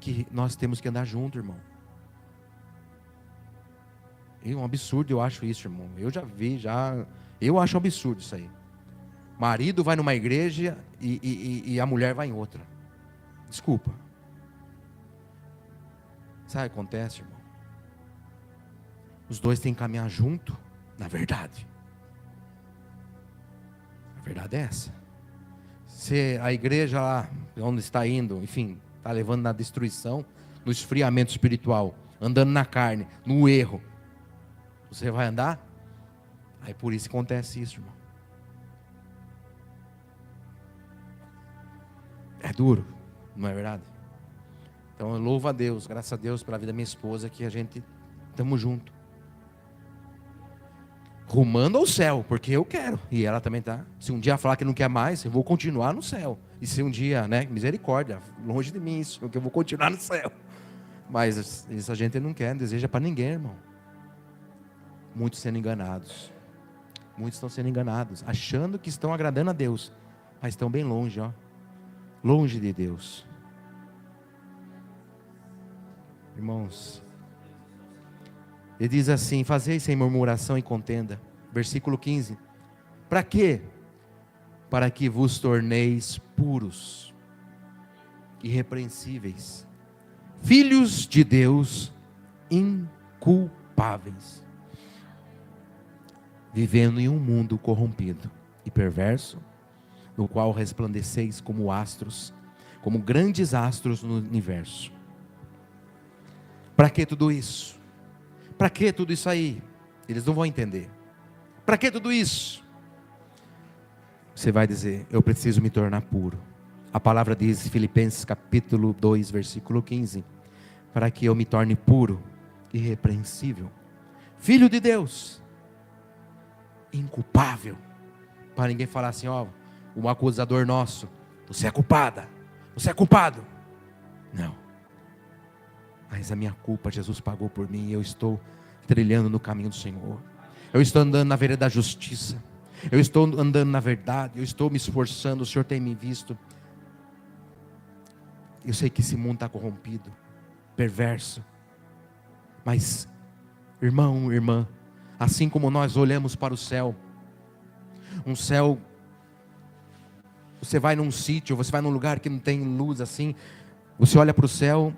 que nós temos que andar junto, irmão. É um absurdo, eu acho isso, irmão. Eu já vi, eu acho um absurdo isso aí. Marido vai numa igreja e a mulher vai em outra. Desculpa. Sabe o que acontece, irmão? Os dois têm que caminhar junto, na verdade. A verdade é essa. Se a igreja lá, onde está indo, enfim, está levando na destruição, no esfriamento espiritual, andando na carne, no erro, você vai andar? Aí por isso acontece isso, irmão. É duro, não é verdade? Então eu louvo a Deus, graças a Deus pela vida da minha esposa, que a gente estamos juntos. Rumando ao céu, porque eu quero, e ela também tá. Se um dia falar que não quer mais, eu vou continuar no céu. E se um dia, né, misericórdia, longe de mim isso, porque eu vou continuar no céu. Mas isso a gente não quer, não deseja para ninguém, irmão. Muitos sendo enganados. Muitos estão sendo enganados, achando que estão agradando a Deus, mas estão bem longe, ó. Longe de Deus. Irmãos, ele diz assim: fazei sem murmuração e contenda. Versículo 15. Para quê? Para que vos torneis puros, irrepreensíveis, filhos de Deus, inculpáveis, vivendo em um mundo corrompido e perverso, no qual resplandeceis como astros, como grandes astros no universo. Para que tudo isso? Para que tudo isso aí? Eles não vão entender. Para que tudo isso? Você vai dizer: eu preciso me tornar puro. A palavra diz, Filipenses capítulo 2, versículo 15, para que eu me torne puro, irrepreensível, filho de Deus, inculpável, para ninguém falar assim, ó, um acusador nosso, você é culpada, você é culpado. Não, mas a minha culpa Jesus pagou por mim, e eu estou trilhando no caminho do Senhor, eu estou andando na vereda da justiça, eu estou andando na verdade, eu estou me esforçando, o Senhor tem me visto. Eu sei que esse mundo está corrompido, perverso, mas irmão, irmã, assim como nós olhamos para o céu, um céu, você vai num sítio, você vai num lugar que não tem luz assim, você olha para o céu,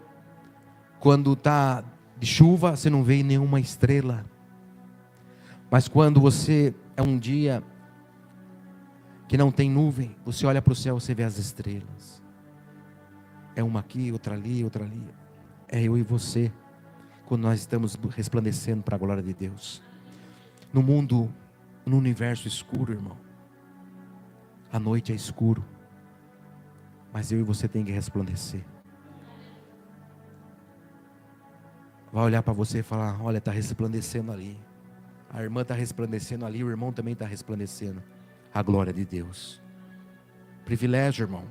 quando está de chuva, você não vê nenhuma estrela, mas quando você é um dia que não tem nuvem, você olha para o céu, você vê as estrelas, é uma aqui, outra ali, outra ali, é eu e você, quando nós estamos resplandecendo para a glória de Deus, no mundo, no universo escuro, irmão, a noite é escuro, mas eu e você tem que resplandecer. Vai olhar para você e falar, olha, está resplandecendo ali, a irmã está resplandecendo ali, o irmão também está resplandecendo, a glória de Deus. Privilégio, irmão,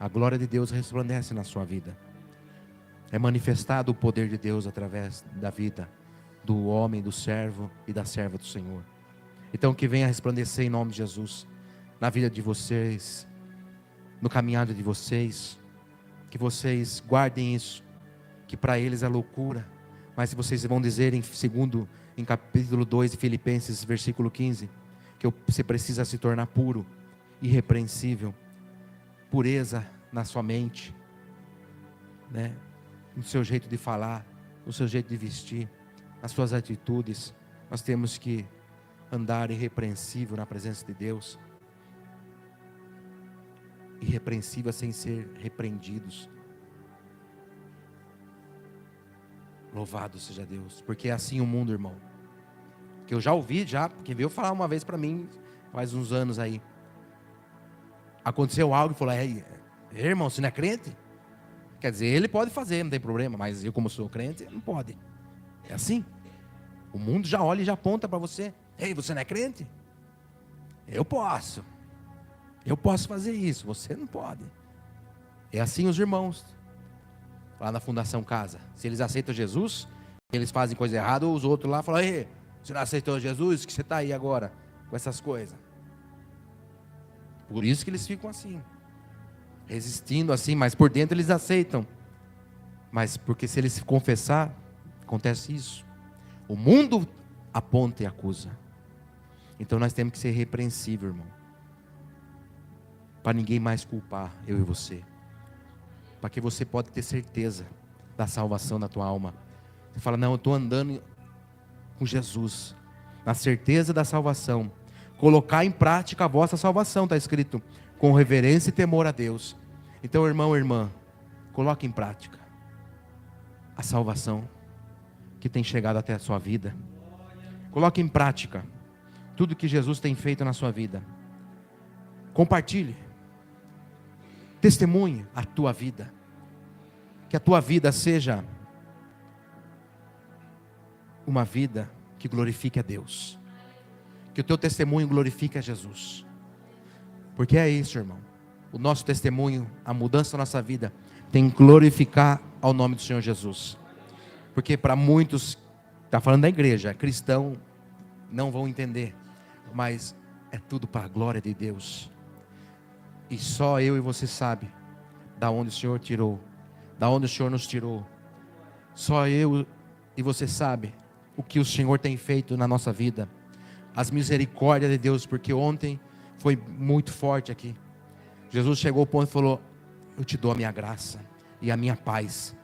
a glória de Deus resplandece na sua vida, é manifestado o poder de Deus através da vida do homem, do servo e da serva do Senhor. Então que venha resplandecer em nome de Jesus, na vida de vocês, no caminhado de vocês, que vocês guardem isso, que para eles é loucura, mas se vocês vão dizer em capítulo 2 de Filipenses, versículo 15, que você precisa se tornar puro, irrepreensível, pureza na sua mente, né? No seu jeito de falar, no seu jeito de vestir, nas suas atitudes, nós temos que andar irrepreensível na presença de Deus, irrepreensível sem ser repreendidos. Louvado seja Deus, porque é assim o mundo, irmão, que eu já ouvi, porque veio falar uma vez para mim, faz uns anos aí. Aconteceu algo e falou: irmão, você não é crente? Quer dizer, ele pode fazer, não tem problema, mas eu, como sou crente, não pode. É assim. O mundo já olha e já aponta para você: ei, você não é crente? Eu posso fazer isso, você não pode. É assim os irmãos lá na Fundação Casa. Se eles aceitam Jesus, eles fazem coisa errada, ou os outros lá falam: ei, você não aceitou Jesus? Que você está aí agora com essas coisas? Por isso que eles ficam assim, resistindo assim, mas por dentro eles aceitam. Mas porque se eles se confessar, acontece isso. O mundo aponta e acusa. Então nós temos que ser repreensível, irmão, para ninguém mais culpar eu e você, para que você pode ter certeza da salvação da tua alma. Você fala: não, eu estou andando com Jesus, na certeza da salvação. Colocar em prática a vossa salvação, está escrito, com reverência e temor a Deus. Então, irmão e irmã, coloque em prática a salvação que tem chegado até a sua vida. Coloque em prática tudo que Jesus tem feito na sua vida. Compartilhe, testemunhe a tua vida, que a tua vida seja uma vida que glorifique a Deus, que o teu testemunho glorifique a Jesus, porque é isso, irmão. O nosso testemunho, a mudança da nossa vida, tem que glorificar ao nome do Senhor Jesus. Porque para muitos, está falando da igreja, cristão, não vão entender, mas é tudo para a glória de Deus. E só eu e você sabe da onde o Senhor tirou, da onde o Senhor nos tirou. Só eu e você sabe o que o Senhor tem feito na nossa vida, as misericórdias de Deus, porque ontem foi muito forte aqui. Jesus chegou ao ponto e falou: eu te dou a minha graça e a minha paz.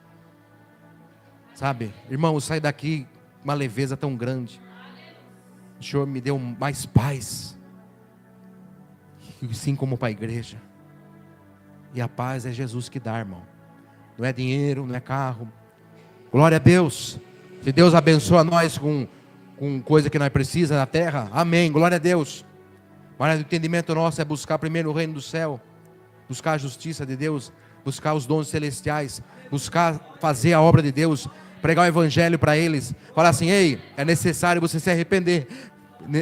Sabe, irmão, eu saio daqui com uma leveza tão grande. O Senhor me deu mais paz, assim como para a igreja. E a paz é Jesus que dá, irmão. Não é dinheiro, não é carro. Glória a Deus. Se Deus abençoa nós com coisa que nós precisamos na terra, amém, glória a Deus. Mas o entendimento nosso é buscar primeiro o reino do céu, buscar a justiça de Deus, buscar os dons celestiais, buscar fazer a obra de Deus, pregar o evangelho para eles, falar assim: ei, é necessário você se arrepender,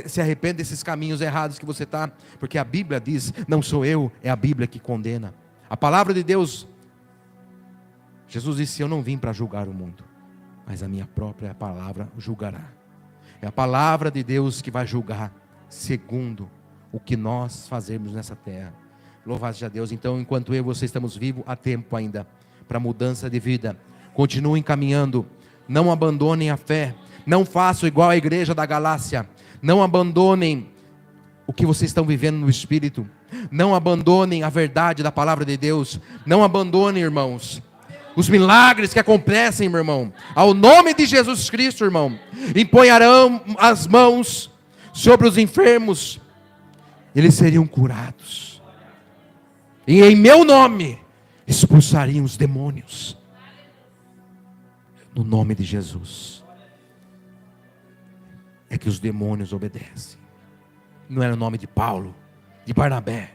se arrepende desses caminhos errados que você está, porque a Bíblia diz, não sou eu, é a Bíblia que condena. A palavra de Deus, Jesus disse: eu não vim para julgar o mundo, mas a minha própria palavra julgará. É a palavra de Deus que vai julgar, segundo o que nós fazemos nessa terra. Louvado seja Deus. Então, enquanto eu e você estamos vivos, há tempo ainda para mudança de vida. Continuem caminhando, não abandonem a fé, não façam igual a igreja da Galácia, não abandonem o que vocês estão vivendo no Espírito, não abandonem a verdade da palavra de Deus, não abandonem, irmãos, os milagres que acontecem, meu irmão, ao nome de Jesus Cristo, irmão. Empunharão as mãos sobre os enfermos, eles seriam curados, e em meu nome expulsariam os demônios, no nome de Jesus. É que os demônios obedecem. Não era o nome de Paulo, de Barnabé,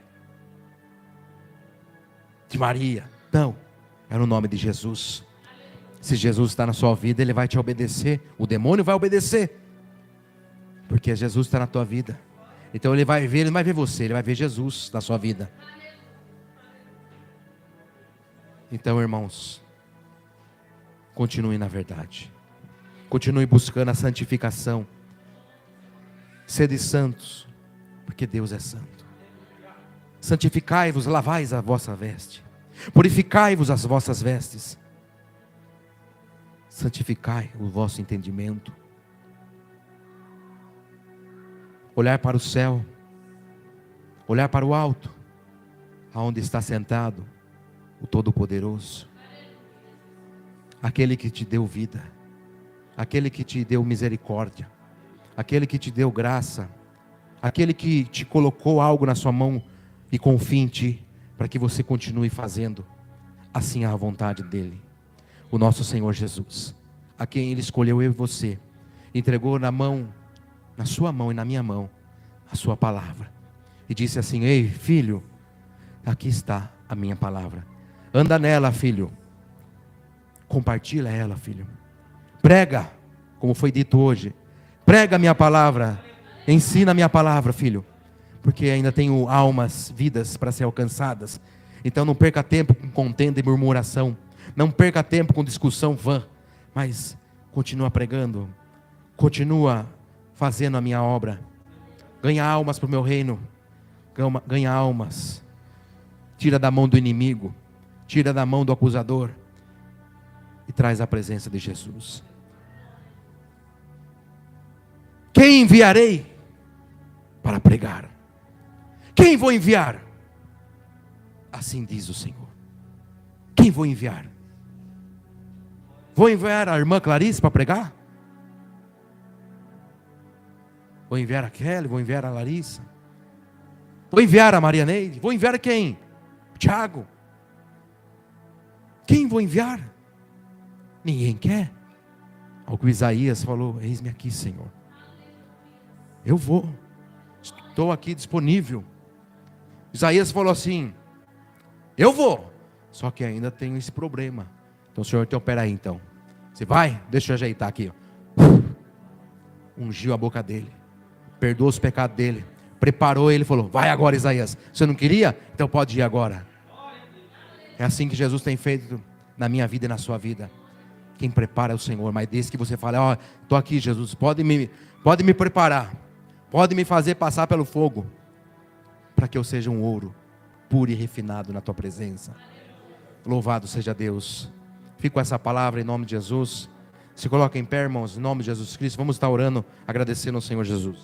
de Maria, não, era o nome de Jesus. Se Jesus está na sua vida, Ele vai te obedecer. O demônio vai obedecer, porque Jesus está na tua vida. Então ele vai ver, ele não vai ver você, ele vai ver Jesus na sua vida. Então, irmãos, continue na verdade, continue buscando a santificação. Sede santos, porque Deus é santo. Santificai-vos, lavais a vossa veste, purificai-vos as vossas vestes, santificai o vosso entendimento. Olhar para o céu, olhar para o alto, aonde está sentado o Todo-Poderoso, aquele que te deu vida, aquele que te deu misericórdia, aquele que te deu graça, aquele que te colocou algo na sua mão e confia em ti, para que você continue fazendo assim a vontade dele. O nosso Senhor Jesus, a quem Ele escolheu eu e você, entregou na sua mão e na minha mão, a sua palavra. e disse assim: ei, filho, aqui está a minha palavra. Anda nela, filho. Compartilha ela, filho. Prega, como foi dito hoje. Prega a minha palavra. Ensina a minha palavra, filho. Porque ainda tenho almas, vidas para ser alcançadas. Então não perca tempo com contenda e murmuração. Não perca tempo com discussão vã. Mas continua pregando. Continua fazendo a minha obra. Ganha almas para o meu reino. Ganha almas. Tira da mão do inimigo. Tira da mão do acusador. E traz a presença de Jesus. Quem enviarei para pregar? Quem vou enviar? Assim diz o Senhor. Quem vou enviar? Vou enviar a irmã Clarice para pregar? Vou enviar a Kelly? Vou enviar a Larissa? Vou enviar a Maria Neide? Vou enviar quem? Tiago? Quem vou enviar? Ninguém quer. Ao que Isaías falou: eis-me aqui, Senhor. Eu vou. Estou aqui disponível. Isaías falou assim: eu vou. Só que ainda tenho esse problema. Então, Senhor, opera aí então. Você vai? Deixa eu ajeitar aqui. Ungiu a boca dele. Perdoou os pecados dele. Preparou ele e falou: vai agora, Isaías. Você não queria? Então pode ir agora. É assim que Jesus tem feito na minha vida e na sua vida. Quem prepara é o Senhor. Mas desde que você fale: ó, estou aqui, Jesus, pode me preparar. Pode me fazer passar pelo fogo. Para que eu seja um ouro puro e refinado na tua presença. Louvado seja Deus. Fico com essa palavra em nome de Jesus. Se coloca em pé, irmãos, em nome de Jesus Cristo. Vamos estar orando, agradecendo ao Senhor Jesus.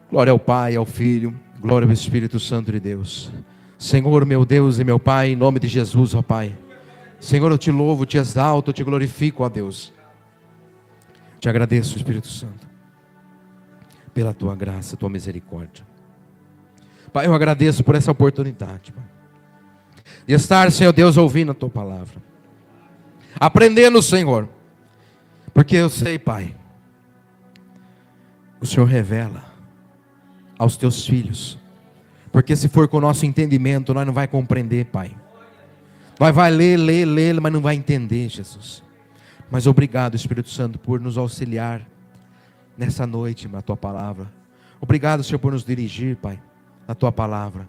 Glória ao Pai, ao Filho, glória ao Espírito Santo de Deus. Senhor, meu Deus e meu Pai, em nome de Jesus, ó Pai. Senhor, eu te louvo, te exalto, te glorifico, ó Deus. Te agradeço, Espírito Santo, pela tua graça, tua misericórdia. Pai, eu agradeço por essa oportunidade, Pai, de estar, Senhor Deus, ouvindo a tua palavra, aprendendo, Senhor, porque eu sei, Pai, o Senhor revela aos teus filhos, porque se for com o nosso entendimento, nós não vai compreender, Pai. Nós vai ler, mas não vai entender, Jesus. Mas obrigado, Espírito Santo, por nos auxiliar nessa noite na tua palavra. Obrigado, Senhor, por nos dirigir, Pai, na tua palavra,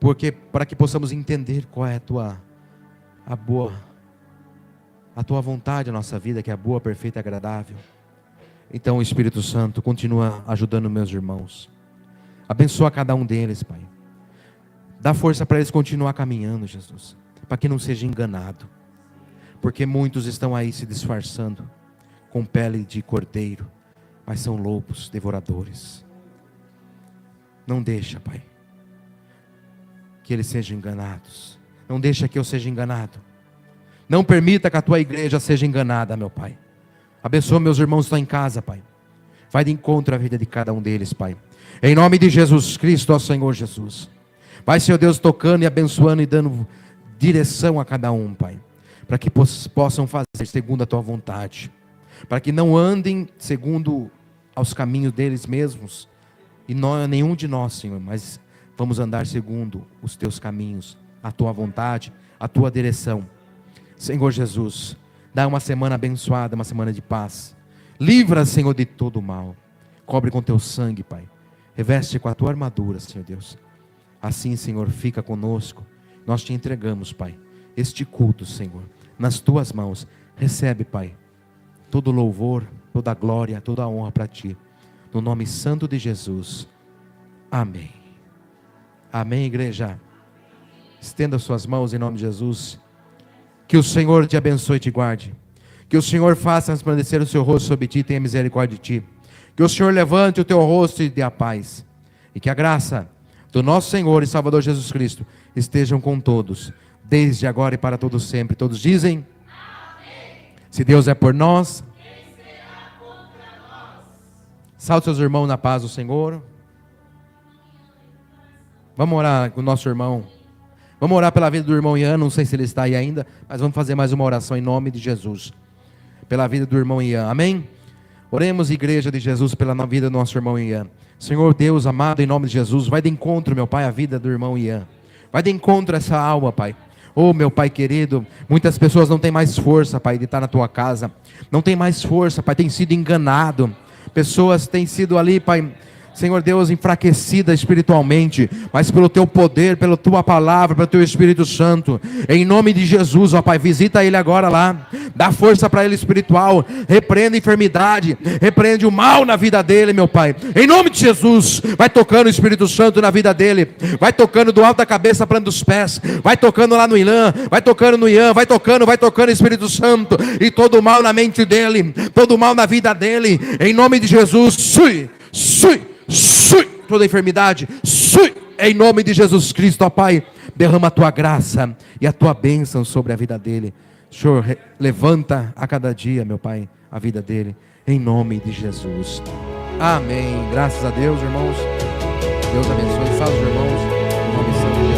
porque para que possamos entender qual é a tua vontade na nossa vida, que é boa, perfeita e agradável. Então, Espírito Santo, continua ajudando meus irmãos. Abençoa cada um deles, Pai. Dá força para eles continuar caminhando, Jesus, para que não seja enganado. Porque muitos estão aí se disfarçando com pele de cordeiro, mas são lobos devoradores. Não deixa, Pai, que eles sejam enganados. Não deixa que eu seja enganado. Não permita que a tua igreja seja enganada, meu Pai. Abençoa meus irmãos que estão em casa, Pai. Vai de encontro à vida de cada um deles, Pai. Em nome de Jesus Cristo, ó Senhor Jesus. Vai, Senhor Deus, tocando e abençoando e dando direção a cada um, Pai, para que possam fazer segundo a tua vontade, para que não andem segundo aos caminhos deles mesmos, e não nenhum de nós, Senhor, mas vamos andar segundo os teus caminhos, a tua vontade, a tua direção. Senhor Jesus, dá uma semana abençoada, uma semana de paz. Livra, Senhor, de todo o mal. Cobre com teu sangue, Pai. Reveste com a tua armadura, Senhor Deus. Assim, Senhor, fica conosco. Nós te entregamos, Pai, este culto, Senhor, nas tuas mãos. Recebe, Pai, todo louvor, toda glória, toda honra para ti. No nome santo de Jesus. Amém. Amém, igreja. Estenda suas mãos em nome de Jesus. Que o Senhor te abençoe e te guarde. Que o Senhor faça resplandecer o seu rosto sobre ti e tenha misericórdia de ti. Que o Senhor levante o teu rosto e dê a paz. E que a graça do nosso Senhor e Salvador Jesus Cristo estejam com todos, desde agora e para todos sempre. Todos dizem: amém. Se Deus é por nós, quem será contra nós? Saúde seus irmãos na paz do Senhor. Vamos orar com o nosso irmão. Vamos orar pela vida do irmão Ian. Não sei se ele está aí ainda, mas vamos fazer mais uma oração em nome de Jesus, pela vida do irmão Ian. Amém? Oremos, igreja de Jesus, pela vida do nosso irmão Ian. Senhor Deus amado, em nome de Jesus, vai de encontro, meu Pai, à vida do irmão Ian. Vai de encontro a essa alma, Pai. Oh, meu Pai querido, muitas pessoas não têm mais força, Pai, de estar na tua casa. Não tem mais força, Pai, tem sido enganado. Pessoas têm sido ali, Pai, Senhor Deus, enfraquecida espiritualmente, mas pelo teu poder, pela tua palavra, pelo teu Espírito Santo, em nome de Jesus, ó Pai, visita ele agora lá, dá força para ele espiritual, repreende a enfermidade, repreende o mal na vida dele, meu Pai, em nome de Jesus, vai tocando o Espírito Santo na vida dele, vai tocando do alto da cabeça à planta dos pés, vai tocando lá no Ilan, vai tocando no Ian, vai tocando o Espírito Santo, e todo o mal na mente dele, todo o mal na vida dele, em nome de Jesus, sui, toda enfermidade, em nome de Jesus Cristo, ó Pai, derrama a tua graça e a tua bênção sobre a vida dele. Senhor, levanta a cada dia, meu Pai, a vida dele, em nome de Jesus. Amém. Graças a Deus, irmãos. Deus abençoe. Salve, irmãos. Em nome de Jesus.